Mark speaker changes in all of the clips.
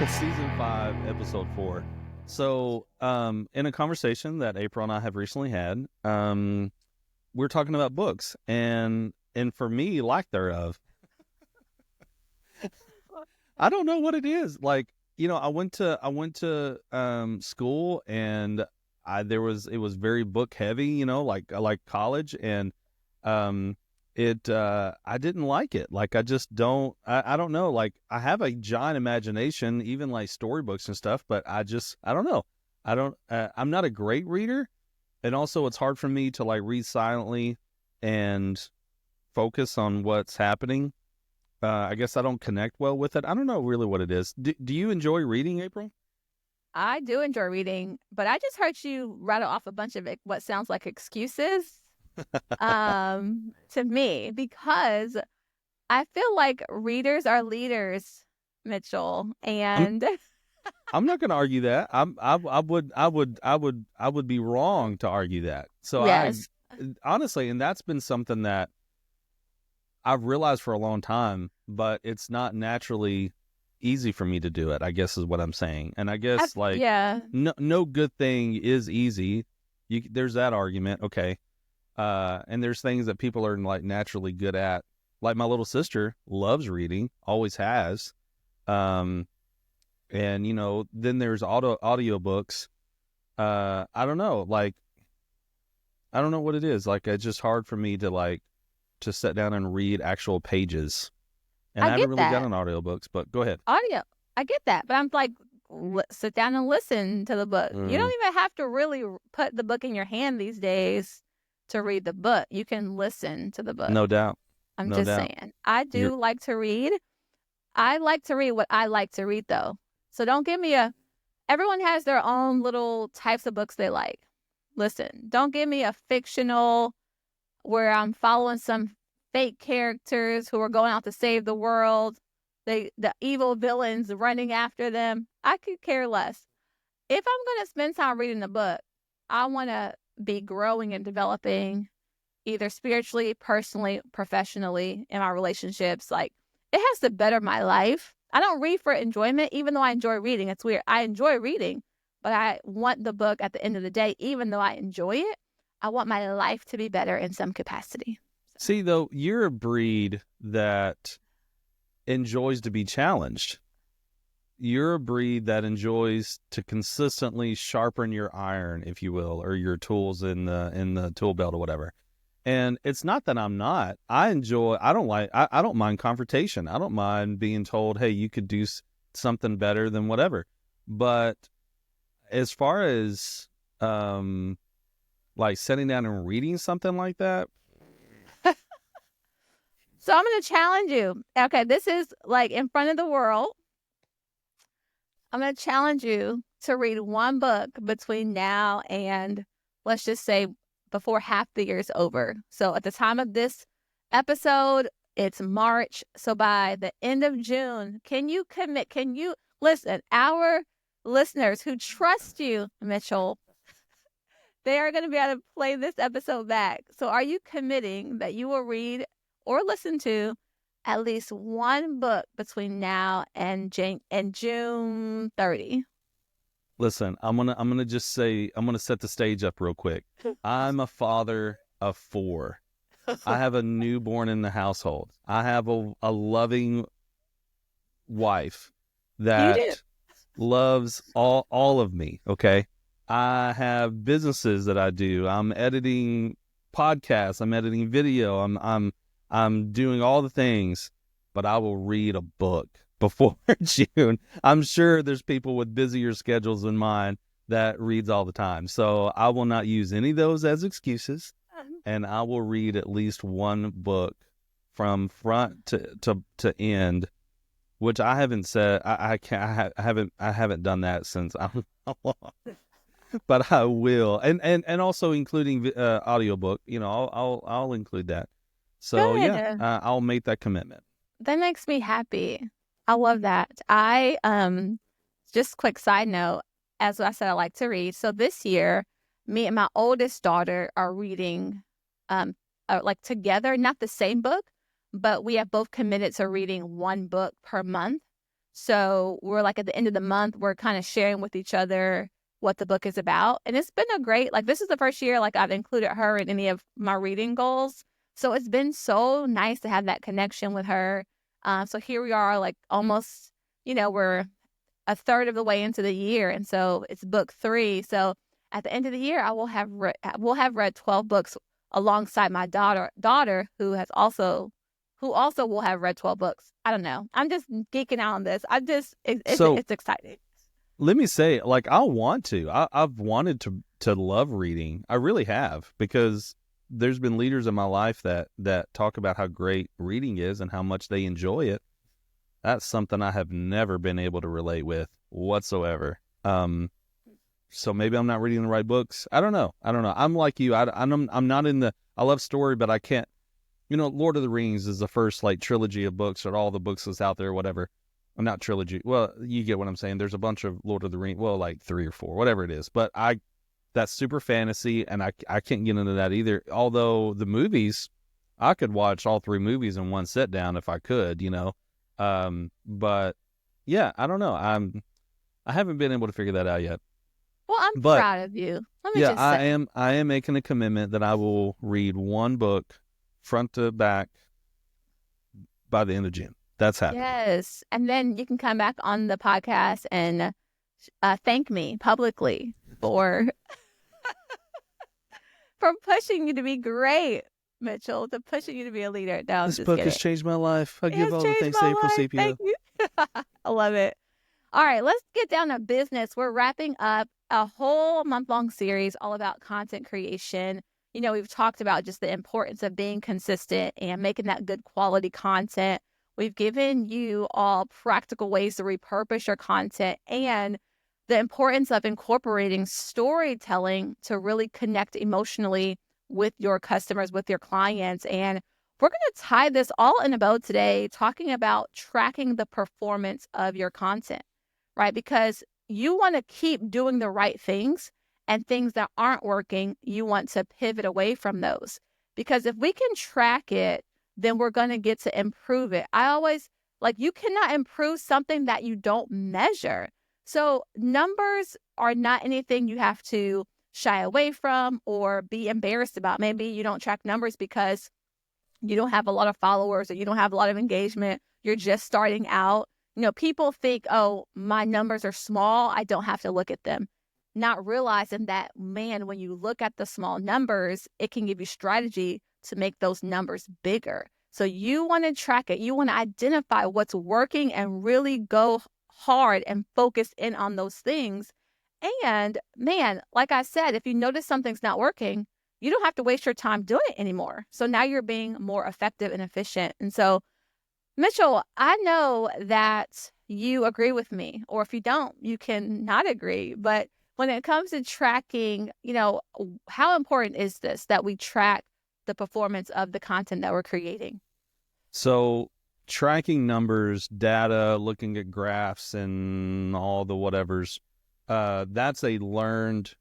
Speaker 1: Season 5, Episode 4. So, in a conversation that April and I have recently had, we're talking about books and for me, lack thereof. I don't know what it is. Like, I went to school and it was very book heavy, like I like college and um I didn't like it. Like I don't know. Like I have a giant imagination, even like storybooks and stuff, but I don't know. I'm not a great reader, and also it's hard for me to like read silently and focus on what's happening. I guess I don't connect well with it. I don't know really what it is. Do you enjoy reading, April?
Speaker 2: I do enjoy reading, but I just heard you rattle off a bunch of what sounds like excuses to me because I feel like readers are leaders, Mitchell.
Speaker 1: I'm
Speaker 2: And
Speaker 1: I'm not going to argue that. I would be wrong to argue that. So I
Speaker 2: yes,
Speaker 1: honestly, and that's been something that I've realized for a long time, but it's not naturally easy for me to do it, I guess is what I'm saying. And I guess like
Speaker 2: yeah,
Speaker 1: no good thing is easy. There's that argument, okay. And there's things that people are like naturally good at. Like my little sister loves reading, always has. Um, and then there's audiobooks. I don't know, like I don't know what it is. Like it's just hard for me to to sit down and read actual pages. And
Speaker 2: I
Speaker 1: I haven't
Speaker 2: get
Speaker 1: really
Speaker 2: that.
Speaker 1: done audiobooks, but go ahead.
Speaker 2: Audio, I get that. But I'm like, sit down and listen to the book. You
Speaker 1: Mm,
Speaker 2: don't even have to really put the book in your hand these days to read the book. You can listen to the book.
Speaker 1: no doubt.
Speaker 2: I'm
Speaker 1: No
Speaker 2: just
Speaker 1: doubt.
Speaker 2: saying. I
Speaker 1: You're
Speaker 2: do like to read. I like to read what I like to read, though. So don't give me everyone has their own little types of books they like. Listen, don't give me a fictional where I'm following some fake characters who are going out to save the world. The evil villains running after them. I could care less. If I'm going to spend time reading a book, I want to be growing and developing either spiritually, personally, professionally, in my relationships. Like, it has to better my life. I don't read for enjoyment, even though I enjoy reading. It's weird. I enjoy reading, but I want the book at the end of the day, even though I enjoy it, I want my life to be better in some capacity. So,
Speaker 1: See though, you're a breed that enjoys to be challenged. You're a breed that enjoys to consistently sharpen your iron, if you will, or your tools in the tool belt or whatever. And it's not that I'm not. I don't mind confrontation. I don't mind being told, hey, you could do something better than whatever. But as far as like sitting down and reading something like that,
Speaker 2: so I'm going to challenge you. Okay, this is like in front of the world. I'm going to challenge you to read one book between now and, let's just say, before half the year is over. So at the time of this episode, it's March. So by the end of June, can you commit? Can you listen? Our listeners who trust you, Mitchell, they are going to be able to play this episode back. So are you committing that you will read or listen to at least one book between now and June 30?
Speaker 1: listen, I'm gonna set the stage up real quick. I'm a father of four. I have a newborn in the household. I have a loving wife
Speaker 2: You do.
Speaker 1: that loves all of me. Okay. I have businesses that I do. I'm editing podcasts. I'm editing video. I'm doing all the things, but I will read a book before June. I'm sure there's people with busier schedules than mine that reads all the time. So I will not use any of those as excuses, and I will read at least one book from front to end, which I haven't said. I can't. I haven't done that since I don't know how long, but I will, and also including audiobook. I'll include that. So yeah,
Speaker 2: Good.
Speaker 1: I'll make that commitment.
Speaker 2: That makes me happy. I love that. Just quick side note, as I said, I like to read. So this year, me and my oldest daughter are reading, like together, not the same book, but we have both committed to reading one book per month. So we're like at the end of the month, we're kind of sharing with each other what the book is about. And it's been a great, like, this is the first year, like, I've included her in any of my reading goals. So it's been so nice to have that connection with her. So here we are, like, almost, we're a third of the way into the year. And so it's book 3. So at the end of the year, we'll have read 12 books alongside my daughter who also will have read 12 books. I don't know. I'm just geeking out on this. It's exciting.
Speaker 1: Let me say, like, I want to. I've wanted to love reading. I really have, because there's been leaders in my life that talk about how great reading is and how much they enjoy it. That's something I have never been able to relate with whatsoever. So maybe I'm not reading the right books. I don't know. I'm like you. I'm not in the. I love story, but I can't. Lord of the Rings is the first, like, trilogy of books, or all the books that's out there, whatever. Well, not trilogy. Well, you get what I'm saying. There's a bunch of Lord of the Rings. Well, like 3 or 4, whatever it is. But that's super fantasy, and I can't get into that either. Although the movies, I could watch all 3 movies in one sit down if I could, But yeah, I don't know. I haven't been able to figure that out yet.
Speaker 2: Well, I'm proud of you. Let me just say.
Speaker 1: I am making a commitment that I will read one book front to back by the end of June. That's happening.
Speaker 2: Yes. And then you can come back on the podcast and thank me publicly for pushing you to be great, Mitchell, to pushing you to be a leader. No,
Speaker 1: this book has changed my life. I give all the thanks to April Sepia.
Speaker 2: Thank you. I love it. All right, let's get down to business. We're wrapping up a whole month-long series all about content creation. We've talked about just the importance of being consistent and making that good quality content. We've given you all practical ways to repurpose your content and the importance of incorporating storytelling to really connect emotionally with your customers, with your clients. And we're going to tie this all in a bow today, talking about tracking the performance of your content, right? Because you want to keep doing the right things, and things that aren't working, you want to pivot away from those. Because if we can track it, then we're going to get to improve it. I always, you cannot improve something that you don't measure. So numbers are not anything you have to shy away from or be embarrassed about. Maybe you don't track numbers because you don't have a lot of followers or you don't have a lot of engagement. You're just starting out. People think, oh, my numbers are small, I don't have to look at them. Not realizing that, man, when you look at the small numbers, it can give you strategy to make those numbers bigger. So you want to track it. You want to identify what's working and really go hard and focus in on those things. And man, like I said, if you notice something's not working, you don't have to waste your time doing it anymore. So now you're being more effective and efficient. And so, Mitchell, I know that you agree with me, or if you don't, you can not agree. But when it comes to tracking, how important is this that we track the performance of the content that we're creating?
Speaker 1: So tracking numbers, data, looking at graphs and all the whatevers, that's a learned,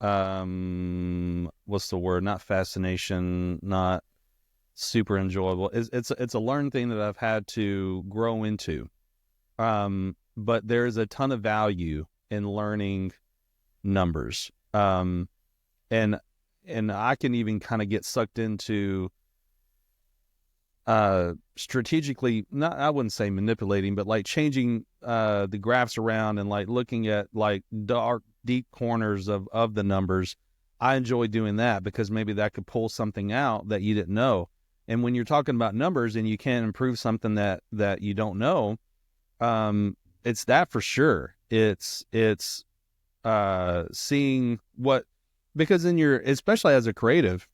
Speaker 1: what's the word? Not fascination, not super enjoyable. It's a learned thing that I've had to grow into. But there's a ton of value in learning numbers. And I can even kind of get sucked into strategically, I wouldn't say manipulating, but like changing the graphs around and like looking at like dark, deep corners of the numbers. I enjoy doing that because maybe that could pull something out that you didn't know. And when you're talking about numbers and you can't improve something that you don't know, it's that for sure. It's seeing what, because especially as a creative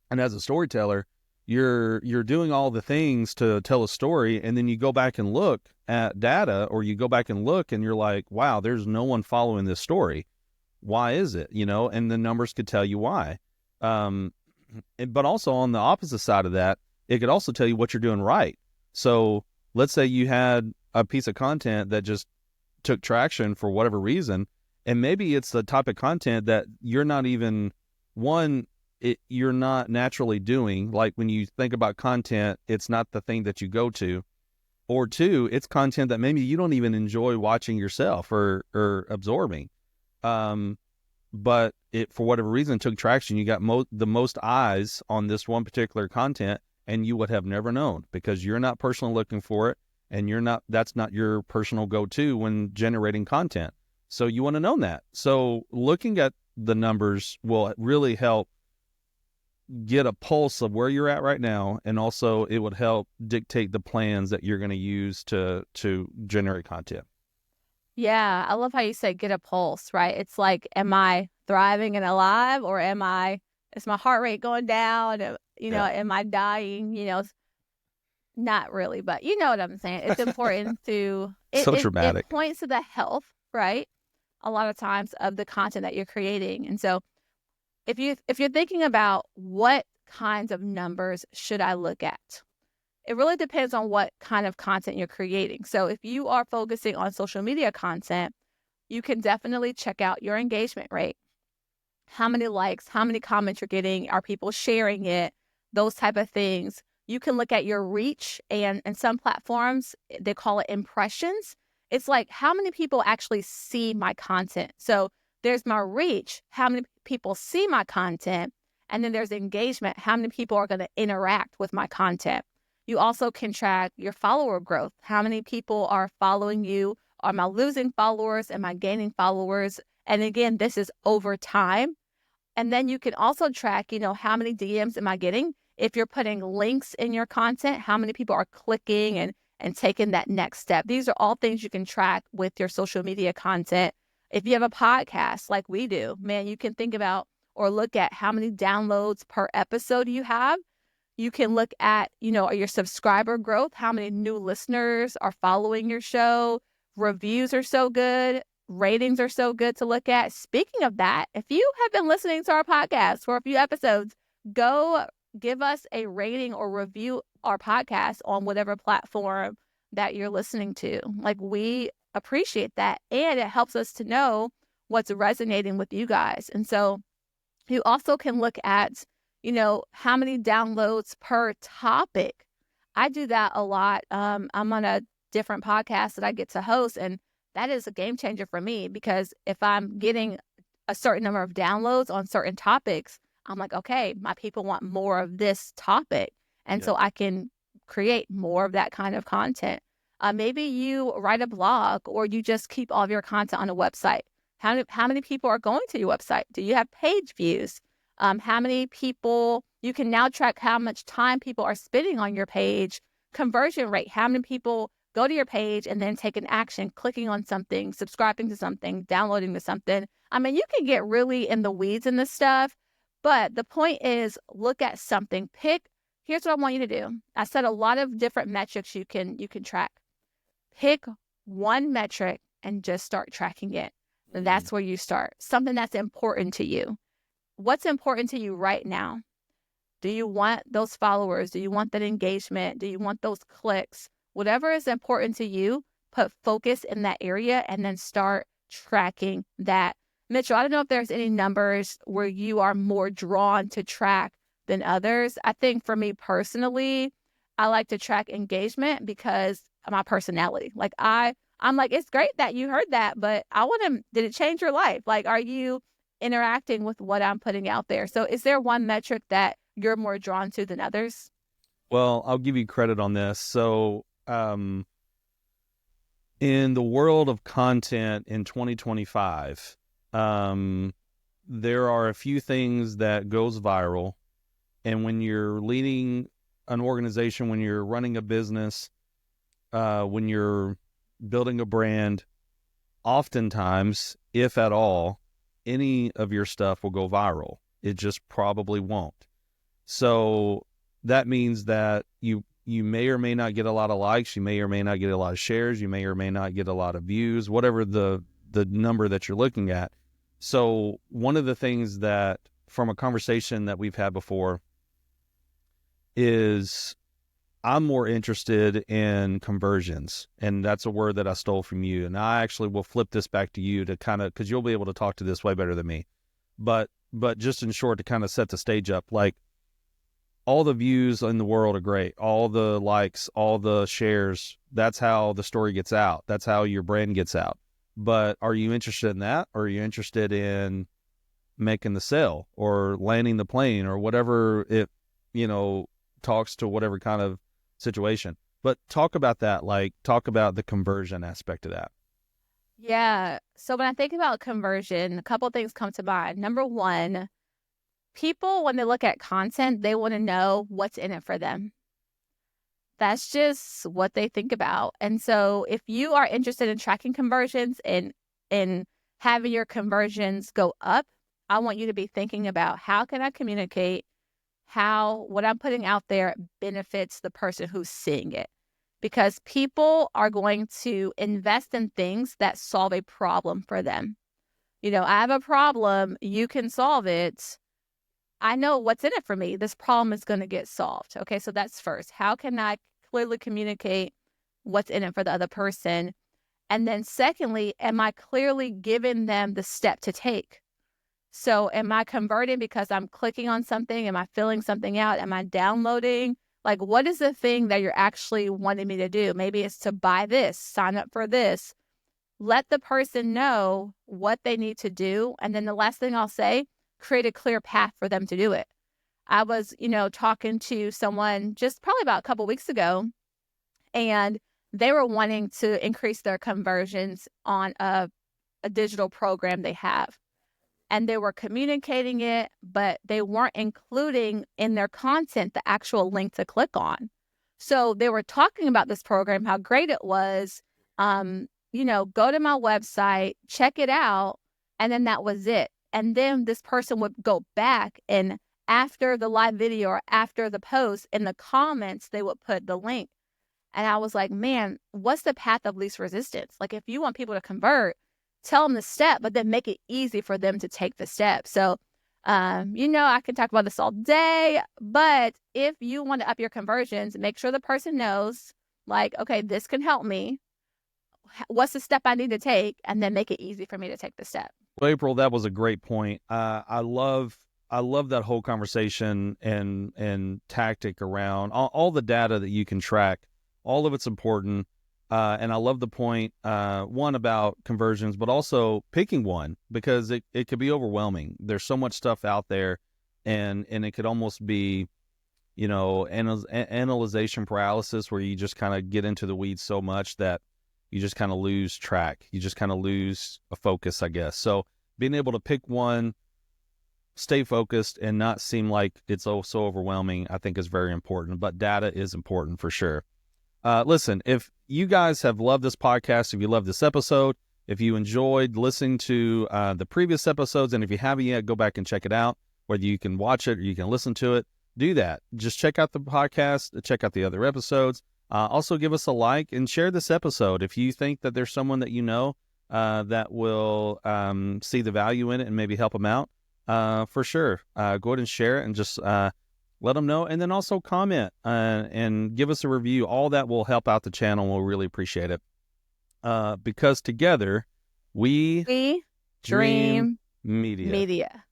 Speaker 1: and as a storyteller, you're doing all the things to tell a story, and then you go back and look at data, or you go back and look and you're like, wow, there's no one following this story. Why is it? And the numbers could tell you why. But also on the opposite side of that, it could also tell you what you're doing right. So let's say you had a piece of content that just took traction for whatever reason, and maybe it's the type of content that you're not even, you're not naturally doing. Like when you think about content, it's not the thing that you go to. or two, it's content that maybe you don't even enjoy watching yourself or absorbing. But it, for whatever reason, took traction. You got the most eyes on this one particular content, and you would have never known because you're not personally looking for it, and that's not your personal go-to when generating content. So you want to know that. So looking at the numbers will really help get a pulse of where you're at right now, and also it would help dictate the plans that you're going to use to generate content.
Speaker 2: Yeah, I love how you say get a pulse, right? It's like, am I thriving and alive, or is my heart rate going down? Am I dying? Not really, but you know what I'm saying. It's important to
Speaker 1: So dramatic.
Speaker 2: It points to the health, right? A lot of times of the content that you're creating. And so if you're thinking about what kinds of numbers should I look at, it really depends on what kind of content you're creating. So if you are focusing on social media content, you can definitely check out your engagement rate. How many likes, how many comments you're getting, are people sharing it, those type of things. You can look at your reach, and some platforms, they call it impressions. It's like, how many people actually see my content? So there's my reach, how many people see my content, and then there's engagement, how many people are going to interact with my content. You also can track your follower growth. How many people are following you? Am I losing followers? Am I gaining followers? And again, this is over time. And then you can also track, how many DMs am I getting? If you're putting links in your content, how many people are clicking and taking that next step? These are all things you can track with your social media content. If you have a podcast like we do, man, you can think about or look at how many downloads per episode you have. You can look at, your subscriber growth, how many new listeners are following your show. Reviews are so good. Ratings are so good to look at. Speaking of that, if you have been listening to our podcast for a few episodes, go give us a rating or review our podcast on whatever platform that you're listening to. Like, we appreciate that. And it helps us to know what's resonating with you guys. And so you also can look at, how many downloads per topic. I do that a lot. I'm on a different podcast that I get to host, and that is a game changer for me, because if I'm getting a certain number of downloads on certain topics, I'm like, okay, my people want more of this topic. And so I can create more of that kind of content. Maybe you write a blog, or you just keep all of your content on a website. How many people are going to your website? Do you have page views? How many people, you can now track how much time people are spending on your page, conversion rate, how many people go to your page and then take an action, clicking on something, subscribing to something, downloading to something. I mean, you can get really in the weeds in this stuff, but the point is, look at something. Here's what I want you to do. I said a lot of different metrics you can track. Pick one metric and just start tracking it. And that's where you start. Something that's important to you. What's important to you right now? Do you want those followers? Do you want that engagement? Do you want those clicks? Whatever is important to you, put focus in that area and then start tracking that. Mitchell, I don't know if there's any numbers where you are more drawn to track than others. I think for me personally, I like to track engagement because of my personality. Like I'm like, it's great that you heard that, but did it change your life? Like, are you interacting with what I'm putting out there? So is there one metric that you're more drawn to than others?
Speaker 1: Well, I'll give you credit on this. So, in the world of content in 2025, there are a few things that goes viral. And when you're leading an organization, when you're running a business, when you're building a brand, oftentimes, if at all, any of your stuff will go viral. It just probably won't. So that means that you may or may not get a lot of likes, you may or may not get a lot of shares, you may or may not get a lot of views, whatever the number that you're looking at. So one of the things that, from a conversation that we've had before, is I'm more interested in conversions, and that's a word that I stole from you. And I actually will flip this back to you to kind of, because you'll be able to talk to this way better than me. But just in short, to kind of set the stage up, like, all the views in the world are great. All the likes, all the shares. That's how the story gets out. That's how your brand gets out. But are you interested in that? Or are you interested in making the sale or landing the plane or whatever it, talks to whatever kind of situation? But talk about that, like talk about the conversion aspect of that.
Speaker 2: Yeah. So when I think about conversion, a couple of things come to mind. Number one, people, when they look at content, they want to know what's in it for them. That's just what they think about. And so if you are interested in tracking conversions and having your conversions go up, I want you to be thinking about, how can I communicate how what I'm putting out there benefits the person who's seeing it? Because people are going to invest in things that solve a problem for them. I have a problem, you can solve it. I know what's in it for me. This problem is going to get solved. Okay, so that's first. How can I clearly communicate what's in it for the other person? And then secondly, am I clearly giving them the step to take? So am I converting because I'm clicking on something? Am I filling something out? Am I downloading? Like, what is the thing that you're actually wanting me to do? Maybe it's to buy this, sign up for this. Let the person know what they need to do. And then the last thing I'll say, create a clear path for them to do it. I was, talking to someone just probably about a couple weeks ago, and they were wanting to increase their conversions on a digital program they have. And they were communicating it, but they weren't including in their content the actual link to click on. So they were talking about this program, how great it was. Go to my website, check it out, and then that was it. And then this person would go back, and after the live video or after the post, in the comments, they would put the link. And I was like, man, what's the path of least resistance? Like, if you want people to convert, tell them the step, but then make it easy for them to take the step. So, I can talk about this all day, but if you want to up your conversions, make sure the person knows, like, okay, this can help me. What's the step I need to take? And then make it easy for me to take the step.
Speaker 1: Well, April, that was a great point. I love that whole conversation and tactic around all the data that you can track. All of it's important. And I love the point, one, about conversions, but also picking one, because it could be overwhelming. There's so much stuff out there, and it could almost be, analyzation paralysis, where you just kind of get into the weeds so much that you just kind of lose track. You just kind of lose a focus, I guess. So being able to pick one, stay focused, and not seem like it's so overwhelming, I think is very important. But data is important for sure. Listen, if you guys have loved this podcast, if you love this episode, if you enjoyed listening to the previous episodes, and if you haven't yet, go back and check it out. Whether you can watch it or you can listen to it, do that. Just check out the podcast, check out the other episodes. Also, give us a like and share this episode if you think that there's someone that that will see the value in it and maybe help them out. For sure. Go ahead and share it and just let them know. And then also comment and give us a review. All that will help out the channel. We'll really appreciate it. Because together we
Speaker 2: Dream
Speaker 1: Media.
Speaker 2: Media.